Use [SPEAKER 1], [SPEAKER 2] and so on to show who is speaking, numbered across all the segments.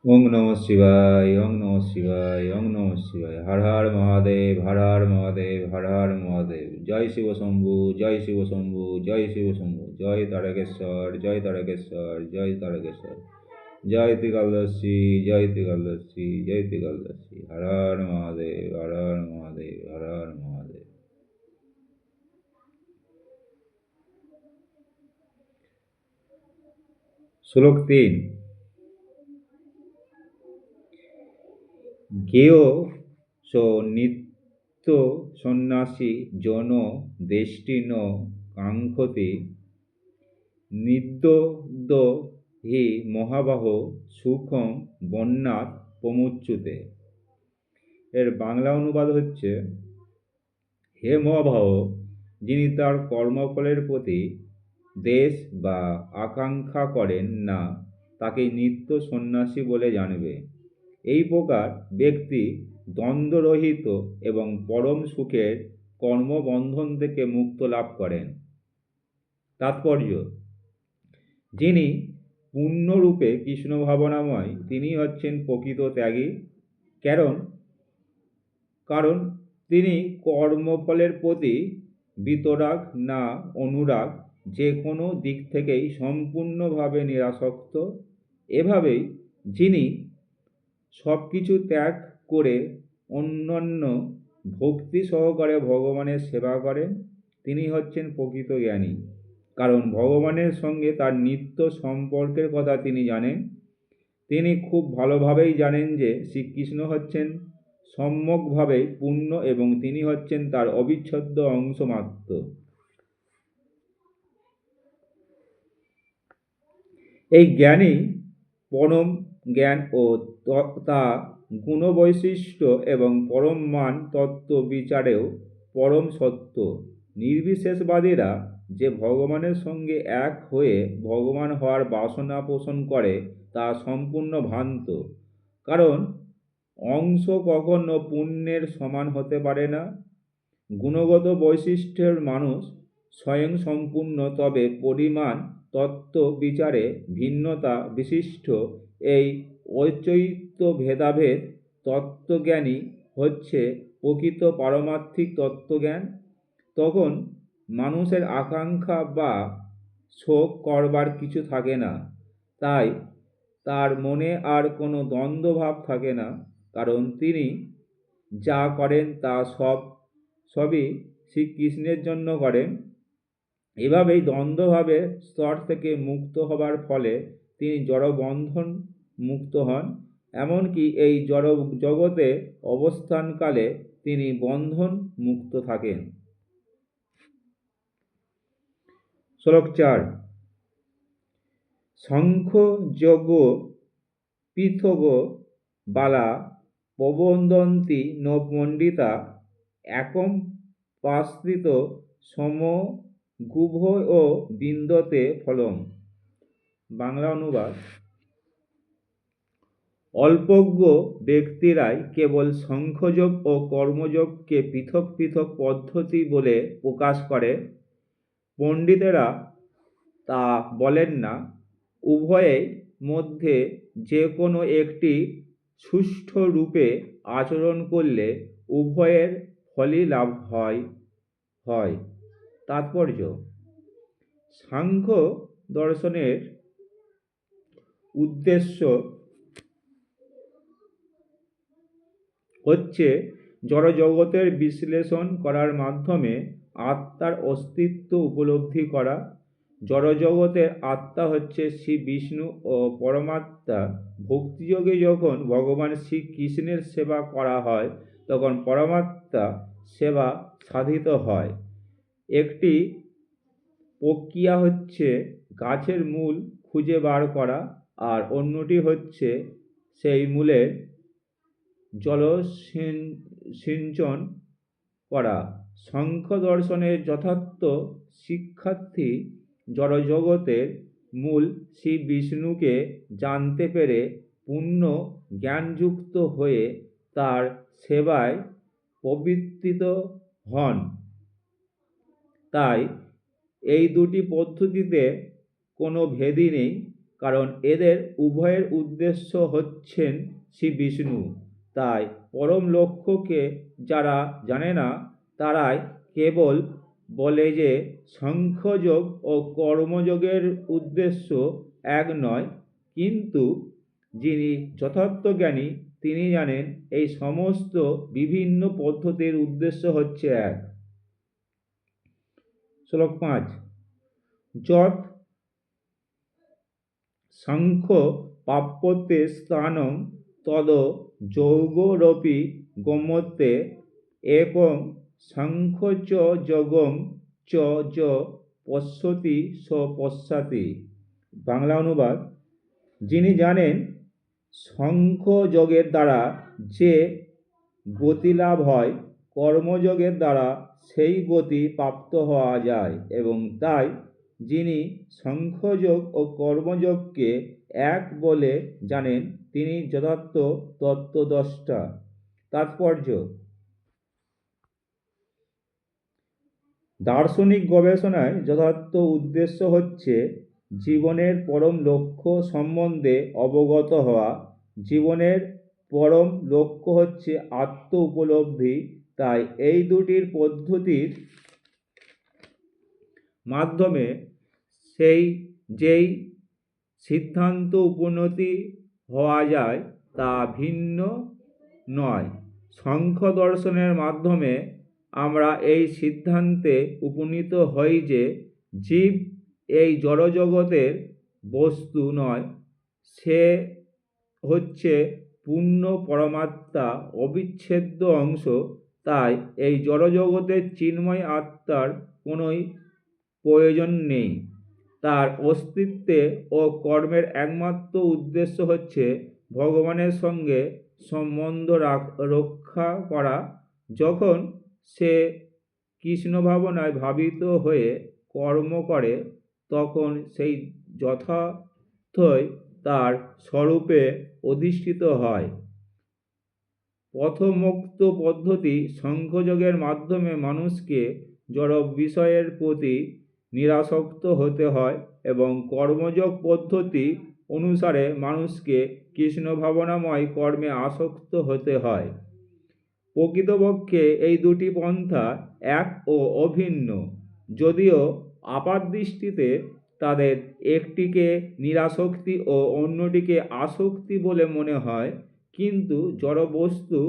[SPEAKER 1] ওং নমঃ শিবায়, ওং নমঃ শিবায়, ওং নমঃ শিবায়। হর হর মহাদেব, হর হর মহাদেব, হর হর মহাদেব। জয় শিব শম্ভু, জয় শিব শম্ভু, জয় শিব শম্ভু। জয় তারকেশ্বর, জয় তারকেশ্বর, জয় তারকেশ্বর। জয় ত্রিকালদর্শী, জয় ত্রিকালদর্শী, জয় ত্রিকালদর্শী। হর হর মহাদেব, হর হর মহাদেব, হর হর মহাদেব। শ্লোক 3। জ্ঞেয় স নিত্য সন্ন্যাসী জন দেষ্টি ন কাঙ্ক্ষতি নিদ্যোদ্য হি মহাবাহ সুখম বন্যাৎ প্রমুচ্যুতে। এর বাংলা অনুবাদ হচ্ছে, হে মহাবাহ, যিনি তার কর্মফলের প্রতি দেশ বা আকাঙ্ক্ষা করেন না তাকে নিত্য সন্ন্যাসী বলে জানবে। এই প্রকার ব্যক্তি দ্বন্দ্বরহিত এবং পরম সুখের কর্মবন্ধন থেকে মুক্ত লাভ করেন। তাৎপর্য: যিনি পূর্ণরূপে কৃষ্ণ ভাবনাময় তিনি হচ্ছেন প্রকৃত ত্যাগী। কারণ তিনি কর্মফলের প্রতি বিতরাগ না অনুরাগ, যে কোনো দিক থেকেই সম্পূর্ণভাবে নিরাসক্ত। এভাবেই যিনি সব কিছু ত্যাগ করে অনন্য ভক্তি সহকারে ভগবানের সেবা করেন তিনি হচ্ছেন প্রকৃত জ্ঞানী। কারণ ভগবানের সঙ্গে তার নিত্য সম্পর্কের কথা তিনি জানেন। তিনি খুব ভালোভাবেই জানেন যে শ্রীকৃষ্ণ হচ্ছেন সম্যকভাবে পূর্ণ এবং তিনি হচ্ছেন তার অবিচ্ছেদ্য অংশ মাত্র। এই জ্ঞানী পরম জ্ঞান ও তা গুণবৈশিষ্ট্য এবং পরম মান তত্ত্ব বিচারেও পরম সত্য। নির্বিশেষবাদীরা যে ভগবানের সঙ্গে এক হয়ে ভগবান হওয়ার বাসনা পোষণ করে তা সম্পূর্ণ ভ্রান্ত। কারণ অংশ কখনো পুণ্যের সমান হতে পারে না। গুণগত বৈশিষ্ট্যের মানুষ স্বয়ং সম্পূর্ণ, তবে পরিমাণ তত্ত্ব বিচারে ভিন্নতা বিশিষ্ট। এই অদ্বৈত ভেদাভেদ তত্ত্বজ্ঞানই হচ্ছে প্রকৃত পারমার্থিক তত্ত্বজ্ঞান। তখন মানুষের আকাঙ্ক্ষা বা শোক করবার কিছু থাকে না, তাই তার মনে আর কোনো দ্বন্দ্বভাব থাকে না। কারণ তিনি যা করেন তা সবই শ্রীকৃষ্ণের জন্য করেন। এভাবেই দ্বন্দ্বভাবের স্তর থেকে মুক্ত হবার ফলে তিনি জড়বন্ধন মুক্ত হন। এমনকি এই জড় জগতে অবস্থানকালে তিনি বন্ধন মুক্ত থাকেন। শ্লোক 4। সাংখ্যযোগ পৃথগ বালা প্রবদন্তি ন পণ্ডিতা একম পাশ্রিত সমগুভয় ও বিন্দতে ফলম। বাংলা অনুবাদ: অল্পজ্ঞ ব্যক্তিরাই কেবল সাংখ্যযোগ ও কর্মযোগকে পৃথক পৃথক পদ্ধতি বলে প্রকাশ করে, পণ্ডিতেরা তা বলেন না। উভয়ের মধ্যে যে কোনো একটি সুষ্ঠু রূপে আচরণ করলে উভয়ের ফলই লাভ হয়। তাৎপর্য: সাংখ্য দর্শনের উদ্দেশ্য হচ্ছে জড়জগতের বিশ্লেষণ করার মাধ্যমে আত্মার অস্তিত্ব উপলব্ধি করা। জড়জগতের আত্মা হচ্ছে শ্রী বিষ্ণু ও পরমাত্মা। ভক্তিযোগে যখন ভগবান শ্রীকৃষ্ণের সেবা করা হয় তখন পরমাত্মা সেবা সাধিত হয়। একটি প্রক্রিয়া হচ্ছে গাছের মূল খুঁজে বার করা, আর অন্যটি হচ্ছে সেই মূলের জলসিঞ্চন করা। সাংখ্য দর্শনের যথার্থ শিক্ষার্থী জড়জগতের মূল শ্রী বিষ্ণুকে জানতে পেরে পূর্ণ জ্ঞানযুক্ত হয়ে তার সেবায় প্রবৃত্তিত হন। তাই এই দুটি পদ্ধতিতে কোনো ভেদই নেই। কারণ এদের উভয়ের উদ্দেশ্য হচ্ছেন শ্রী বিষ্ণু। তাই পরম লক্ষ্যকে যারা জানে না তারাই কেবল বলে যে সাংখ্যযোগ ও কর্মযোগের উদ্দেশ্য এক নয়, কিন্তু যিনি যথার্থ জ্ঞানী তিনি জানেন এই সমস্ত বিভিন্ন পদ্ধতির উদ্দেশ্য হচ্ছে এক। শ্লোক 5। যৎ সাংখ্য প্রাপ্যতে স্থানং তদ যোগরপি গম্যতে একং সাংখ্য চ যোগং চ য পশ্যতি স পশ্যাতি। বাংলা অনুবাদ: যিনি জানেন সাংখ্যযোগের দ্বারা যে গতি লাভ হয়, কর্মযোগের দ্বারা সেই গতি প্রাপ্ত হওয়া যায়, এবং তাই যিনি সাংখ্যযোগ ও কর্মযোগকে এক বলে জানেন তিনি যথার্থ তত্ত্বদ্রষ্টা। তাৎপর্য: দার্শনিক গবেষণায় যথার্থ উদ্দেশ্য হচ্ছে জীবনের পরম লক্ষ্য সম্বন্ধে অবগত হওয়া। জীবনের পরম লক্ষ্য হচ্ছে আত্ম উপলব্ধি। তাই এই দুটির পদ্ধতির মাধ্যমে যেই সিদ্ধান্ত উপনীত হওয়া যায় তা ভিন্ন নয়। সাংখ্য দর্শনের মাধ্যমে আমরা এই সিদ্ধান্তে উপনীত হই যে জীব এই জড়জগতের বস্তু নয়, সে হচ্ছে পূর্ণ পরমাত্মা, অবিচ্ছেদ্য অংশ। তাই এই জড়জগতের চিন্ময় আত্মার কোনোই প্রয়োজন নেই। তার অস্তিত্বে ও কর্মের একমাত্র উদ্দেশ্য হচ্ছে ভগবানের সঙ্গে সম্বন্ধ রক্ষা করা। যখন সে কৃষ্ণ ভাবনায় ভাবিত হয়ে কর্ম করে তখন সেই যথার্থই তার স্বরূপে অধিষ্ঠিত হয়। পথমোক্ত পদ্ধতি সাংখ্যযোগের মাধ্যমে মানুষকে জড় বিষয়ের প্রতি নিরাসক্ত হতে হয়, এবং কর্মযোগ পদ্ধতি অনুসারে মানুষকে কৃষ্ণ ভাবনাময় কর্মে আসক্ত হতে হয়। প্রকৃতপক্ষে এই দুটি পন্থা এক ও অভিন্ন, যদিও আপাতদৃষ্টিতে তাদের একটিকে নিরাসক্তি ও অন্যটিকে আসক্তি বলে মনে হয়, কিন্তু জড়বস্তু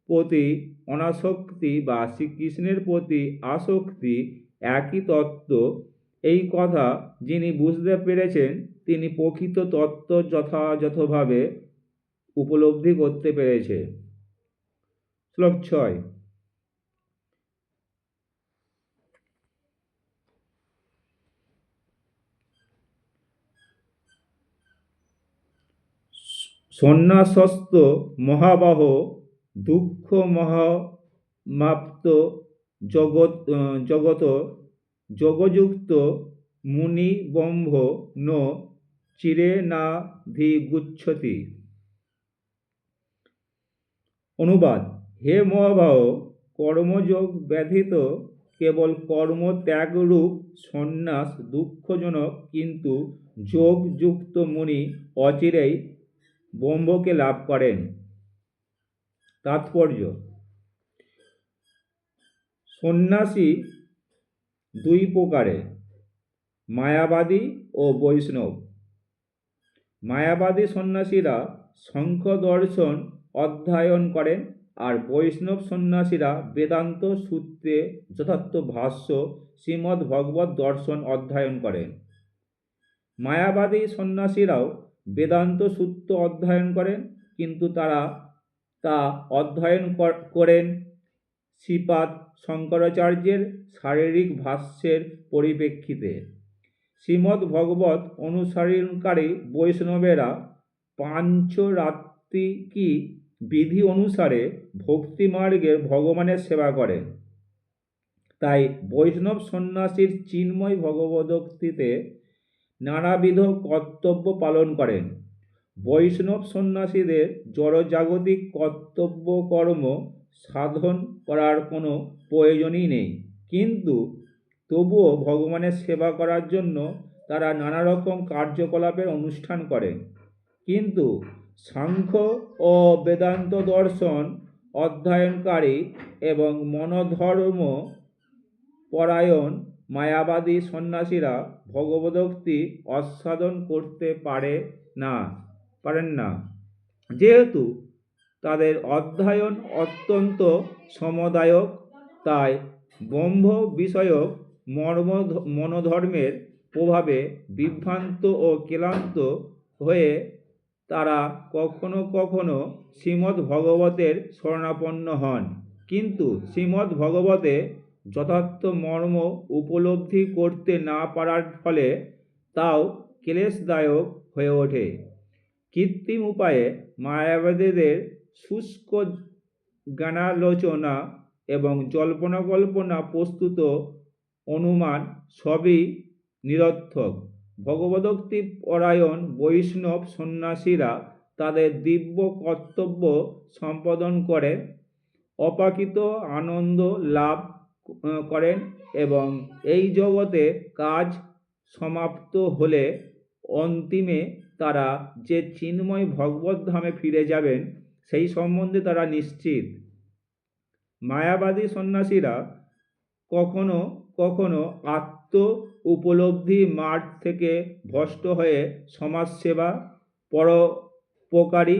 [SPEAKER 1] প্রতি অনাসক্তি বা শ্রীকৃষ্ণের প্রতি আসক্তি একই তত্ত্ব। এই কথা যিনি বুঝতে পেরেছেন তিনি প্রকৃত তত্ত্ব যথাযথভাবে উপলব্ধি করতে পেরেছে। শ্লোক 6। সন্ন্যাসস্ত মহাবাহ দুঃখ মহামাপ্ত জগত যোগযুক্ত মুনিবম্ভ ন চিরেনাধিগুচ্ছতি। অনুবাদ: হে মহাবাহ, কর্মযোগ ব্যতীত কেবল কর্মত্যাগরূপ সন্ন্যাস দুঃখজনক, কিন্তু যোগযুক্ত মুনি অচিরেই ব্রহ্মকে লাভ করেন। তাৎপর্য: সন্ন্যাসী দুই প্রকারের, মায়াবাদী ও বৈষ্ণব। মায়াবাদী সন্ন্যাসীরা সাংখ্য দর্শন অধ্যয়ন করেন, আর বৈষ্ণব সন্ন্যাসীরা বেদান্ত সূত্রে যথার্থ ভাষ্য শ্রীমদ্ ভগবত দর্শন অধ্যয়ন করেন। মায়াবাদী সন্ন্যাসীরাও বেদান্ত সূত্র অধ্যয়ন করেন, কিন্তু তারা তা অধ্যয়ন করেন শ্রীপাদ শঙ্করাচার্যের শারীরিক ভাষ্যের পরিপ্রেক্ষিতে। শ্রীমদ্ ভগবত অনুসরণকারী বৈষ্ণবেরা পাঞ্চরাত্রিকী বিধি অনুসারে ভক্তিমার্গে ভগবানের সেবা করেন। তাই বৈষ্ণব সন্ন্যাসীর চিন্ময় ভগবদ্ভক্তিতে নানাবিধ কর্তব্য পালন করেন। বৈষ্ণব সন্ন্যাসীদের জড়জাগতিক কর্তব্য কর্ম সাধন করার কোনো প্রয়োজনই নেই, কিন্তু তবুও ভগবানের সেবা করার জন্য তারা নানা রকম কার্যকলাপের অনুষ্ঠান করেন। কিন্তু সাংখ্য ও বেদান্ত দর্শন অধ্যয়নকারী এবং মনোধর্ম পরায়ণ মায়াবাদী সন্ন্যাসীরা ভগবদ্ভক্তি আস্বাদন করতে পারেন না, যেহেতু তাদের অধ্যয়ন অত্যন্ত শ্রমদায়ক। তাই ব্রহ্ম বিষয়ক মনোধর্মের প্রভাবে বিভ্রান্ত ও ক্লান্ত হয়ে তারা কখনো কখনো শ্রীমদ্ ভগবতের শরণাপন্ন হন, কিন্তু শ্রীমদ্ ভগবতে যথার্থ মর্ম উপলব্ধি করতে না পারার ফলে তাও ক্লেশদায়ক হয়ে ওঠে। কৃত্রিম উপায়ে মায়াবাদীদের শুষ্ক জ্ঞানালোচনা এবং জল্পনা প্রস্তুত অনুমান সবই নিরর্থক। ভগবদ্ভক্তি পরায়ণ বৈষ্ণব সন্ন্যাসীরা তাদের দিব্য কর্তব্য সম্পাদন করে অপ্রাকৃত আনন্দ লাভ করেন এবং এই জগতে কাজ সমাপ্ত হলে অন্তিমে তারা যে চিন্ময় ভগবত ধামে ফিরে যাবেন সেই সম্বন্ধে তারা নিশ্চিত। মায়াবাদী সন্ন্যাসীরা কখনো কখনো আত্ম উপলব্ধি মার্গ থেকে ভ্রষ্ট হয়ে সমাজসেবা, পরোপকারী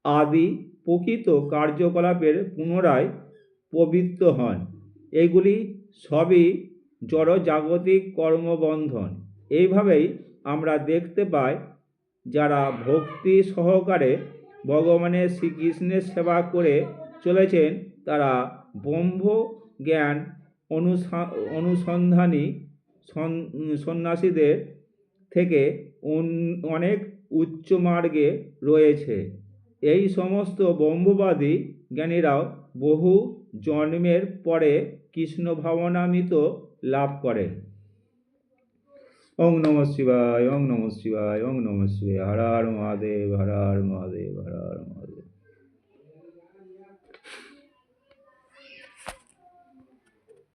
[SPEAKER 1] আদি প্রকৃত কার্যকলাপের পুনরায় প্রবৃত্ত হন। এগুলি সবই জড়জাগতিক কর্মবন্ধন। এইভাবেই আমরা দেখতে পাই যারা ভক্তি সহকারে ভগবানের শ্রীকৃষ্ণের সেবা করে চলেছেন তারা ব্রহ্ম জ্ঞান অনুসন্ধানী সন্ন্যাসীদের থেকে অনেক উচ্চ মার্গে রয়েছে। এই সমস্ত ব্রহ্মবাদী জ্ঞানীরাও বহু জন্মের পরে কৃষ্ণ ভাবনামৃত লাভ করেন। ওং নমঃ শিবায়, ওং নমঃ শিবায়, ওং নমঃ শিবায়। হর হর মহাদেব, হর হর মহাদেব, হর হর মহাদেব।